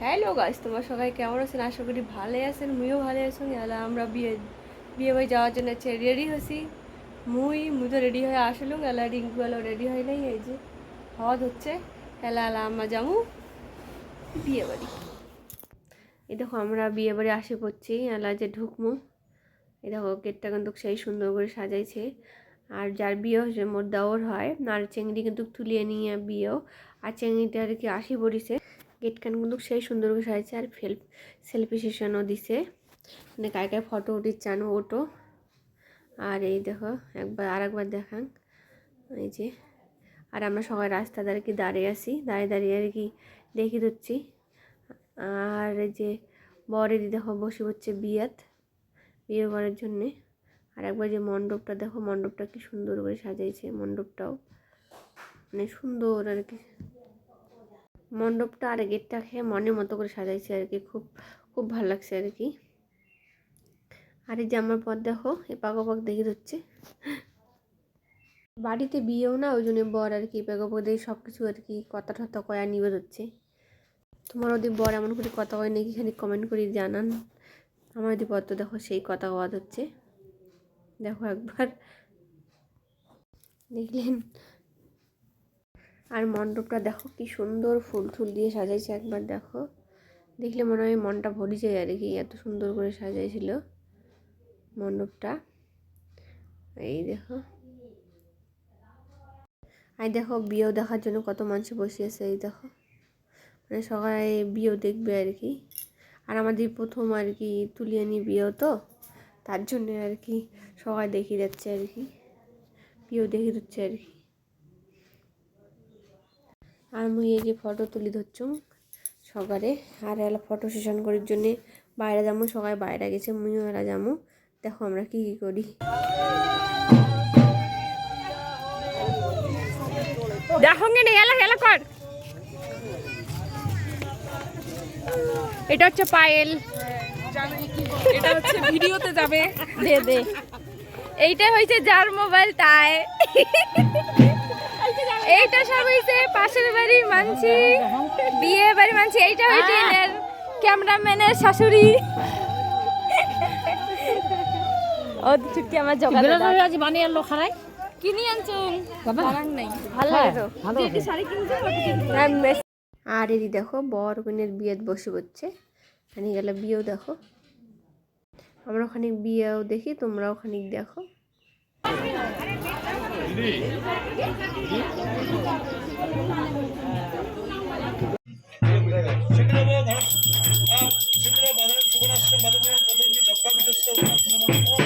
Hello guys, তোমরা সবাই কেমন আছেন? আশা করি ভালো আছেন। মুইও ভালো আছি। এলা আমরা বিয়ে বাড়ি যাওয়ার জন্য রেডি হয়েছি। মুই তো রেডি হয়ে আসলুম। এলা রিঙ্কু এলা রেডি হয় নাই, এই যে হওয়া হচ্ছে। এলা আমরা যাবো বিয়ে বাড়ি। এই দেখো আমরা বিয়ে বাড়ি আসে পড়ছি। এলা যে ঢুকমু, এই দেখো গেটটা কিন্তু সেই সুন্দর করে সাজাইছে। আর যার বিয়ে হচ্ছে মোর দেওর হয়, আর চেংড়ি কিন্তু তুলিয়ে নিয়ে বিয়েও। আর চেংড়িটা আর কি আসি পড়িছে। গেটখান কিন্তু সেই সুন্দর করে সাজাইছে। আর সেলফি সেশনও দিছে, মানে কায় ফটো উঠিচ্ছান ওটো। আর এই দেখো আরেকবার দেখান, এই যে। আর আমরা সবাই রাস্তাতে আর কি দাঁড়িয়ে আছি, দাঁড়িয়ে আর কি দেখি দিচ্ছি। আর এই যে বরেদি দেখো বসে পড়ছে বিয়ে করার জন্যে। আর একবার যে মণ্ডপটা দেখো, মণ্ডপটা কি সুন্দর করে সাজাইছে। মণ্ডপটাও মানে সুন্দর আর কি, মণ্ডপটা আর গেটটা খেয়ে মনের মতো করে সাজাইছে আর কি। খুব খুব ভালো লাগছে আর কি। আর এই যে আমার পর দেখো এপাক ওপাক দেখে দিচ্ছে। বাড়িতে বিয়েও না, ওই জন্য বর আর কি এপাক ওপাক দেখে সব কিছু আর কি কথা টথা কয়া নিবে হচ্ছে। তোমার ওদের বর এমন করে কথা কয় নাকি, খালি কমেন্ট করে জানান। আমার ওদের বর তো দেখো সেই কথা কওয়া হচ্ছে, দেখো একবার দেখলেন। আর মণ্ডপটা দেখো কি সুন্দর ফুল টুল দিয়ে সাজাইছে, একবার দেখো দেখলে মনে হয় মনটা ভরে যায় আর কি, এত সুন্দর করে সাজাইছিল মণ্ডপটা। এই দেখো, আর দেখো বিয়েও দেখার জন্য কত মানুষ বসে আছে। এই দেখো মানে সবাই বিয়েও দেখবে আর কি। আর আমাদের প্রথম আর কি তুলিয়ানি বিয়েও তো, তার জন্য আর কি সবাই দেখিয়ে যাচ্ছে আর কি, বিয়েও দেখে দিচ্ছে আর কি। আর মুই এই যে ফটো তুলি ধরছুম সকালে। আর এলা ফটো সেশন করার জন্যে বাইরে যাবো, সবাই বাইরে গেছে, মুইও এলা যাবো। দেখো আমরা কি কি করি। দেখো গে এলা এলা কর। এটা হচ্ছে পায়েল, এটা হচ্ছে ভিডিওতে যাবে। দে দে। এইটা হয়েছে যার মোবাইল তাই। এইটা সব হয়েছে পাশের বাড়ি মানছি, বিয়ে বাড়ি মানছি। এইটা হয়েছে এর ক্যামেরাম্যানের শাশুড়ি। ও ছুটকি আমার জোগাড় আজ বানিয়ে আনলো খারাই কিনি আনছুন বানান নাই। ভালো লাগে তো। ভালো যে শাড়ি কিনছো। আর এদি দেখো বর কনের বিয়ে বসে পড়ছে। খানিক গেলে বিয়েও দেখো, আমরা ওখানে বিয়েও দেখি, তোমরাও খানিক দেখো। 신드라 바다는 수고나시는 받으면 보든지 넉박 비졌어.